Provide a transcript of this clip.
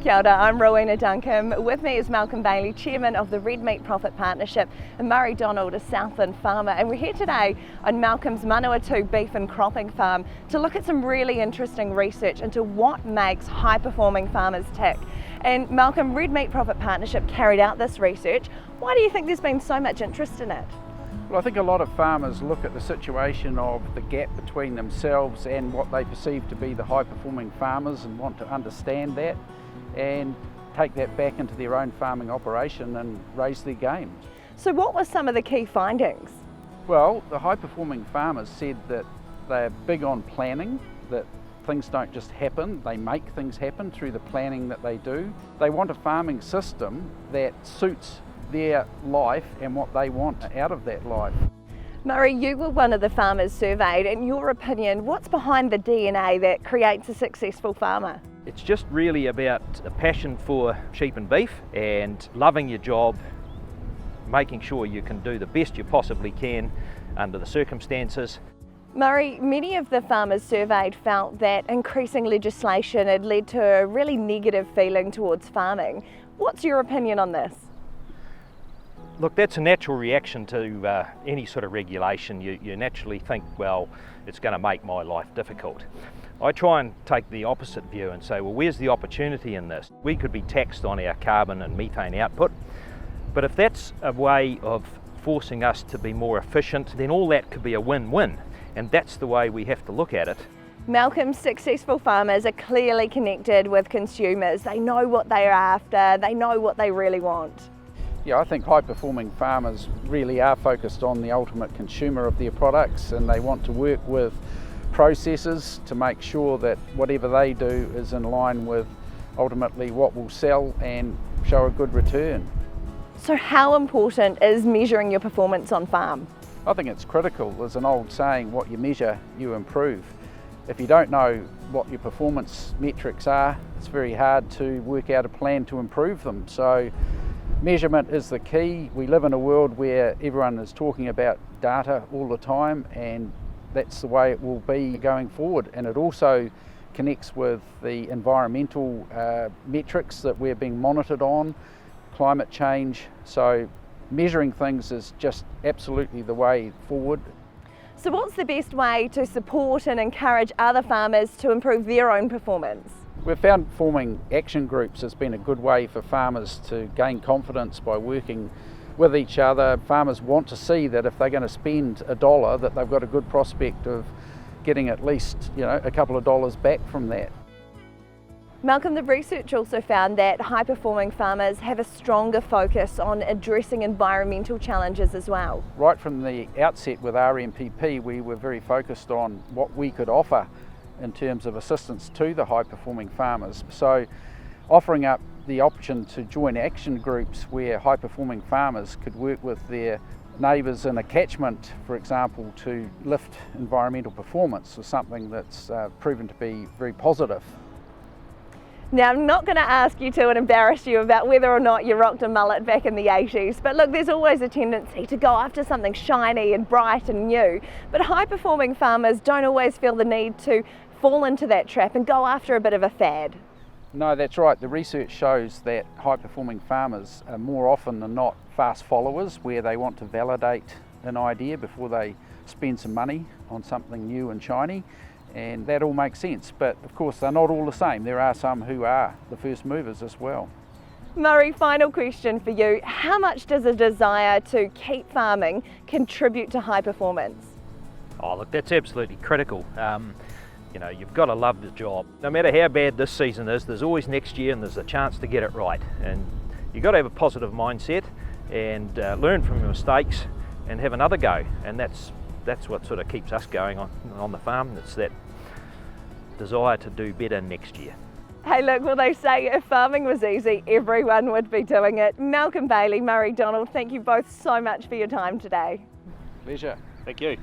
Kia ora, I'm Rowena Duncan. With me is Malcolm Bailey, Chairman of the Red Meat Profit Partnership, and Murray Donald, a Southland farmer. And we're here today on Malcolm's Manawatu Beef and Cropping Farm to look at some really interesting research into what makes high-performing farmers tick. And Malcolm, Red Meat Profit Partnership carried out this research. Why do you think there's been so much interest in it? Well, I think a lot of farmers look at the situation of the gap between themselves and what they perceive to be the high-performing farmers and want to understand that and take that back into their own farming operation and raise their game. So what were some of the key findings? Well, the high-performing farmers said that they're big on planning, that things don't just happen, they make things happen through the planning that they do. They want a farming system that suits their life and what they want out of that life. Murray, you were one of the farmers surveyed. In your opinion, what's behind the DNA that creates a successful farmer? It's just really about a passion for sheep and beef and loving your job, making sure you can do the best you possibly can under the circumstances. Murray, many of the farmers surveyed felt that increasing legislation had led to a really negative feeling towards farming. What's your opinion on this? Look, that's a natural reaction to any sort of regulation. You naturally think, well, it's going to make my life difficult. I try and take the opposite view and say, well, where's the opportunity in this? We could be taxed on our carbon and methane output, but if that's a way of forcing us to be more efficient, then all that could be a win-win, and that's the way we have to look at it. Malcolm, successful farmers are clearly connected with consumers. They know what they're after, they know what they really want. Yeah, I think high-performing farmers really are focused on the ultimate consumer of their products, and they want to work with processors to make sure that whatever they do is in line with ultimately what will sell and show a good return. So how important is measuring your performance on farm? I think it's critical. There's an old saying, what you measure, you improve. If you don't know what your performance metrics are, it's very hard to work out a plan to improve them. So measurement is the key. We live in a world where everyone is talking about data all the time, and that's the way it will be going forward. And it also connects with the environmental metrics that we're being monitored on, climate change. So measuring things is just absolutely the way forward. So what's the best way to support and encourage other farmers to improve their own performance? We've found forming action groups has been a good way for farmers to gain confidence by working with each other. Farmers want to see that if they're going to spend $1, that they've got a good prospect of getting at least, a couple of dollars back from that. Malcolm, the research also found that high-performing farmers have a stronger focus on addressing environmental challenges as well. Right from the outset with RMPP, we were very focused on what we could offer in terms of assistance to the high-performing farmers. So offering up the option to join action groups where high-performing farmers could work with their neighbours in a catchment, for example, to lift environmental performance was something that's proven to be very positive. Now, I'm not going to ask you to and embarrass you about whether or not you rocked a mullet back in the 80s, but look, there's always a tendency to go after something shiny and bright and new, but high-performing farmers don't always feel the need to fall into that trap and go after a bit of a fad. No, that's right. The research shows that high-performing farmers are more often than not fast followers, where they want to validate an idea before they spend some money on something new and shiny. And that all makes sense, but of course they're not all the same. There are some who are the first movers as well. Murray, final question for you. How much does a desire to keep farming contribute to high performance? Oh, look, that's absolutely critical. You've got to love the job. No matter how bad this season is, there's always next year and there's a chance to get it right. And you've got to have a positive mindset and learn from your mistakes and have another go. And that's what sort of keeps us going on the farm. It's that desire to do better next year. Hey look, well they say if farming was easy, everyone would be doing it. Malcolm Bailey, Murray Donald, thank you both so much for your time today. Pleasure. Thank you.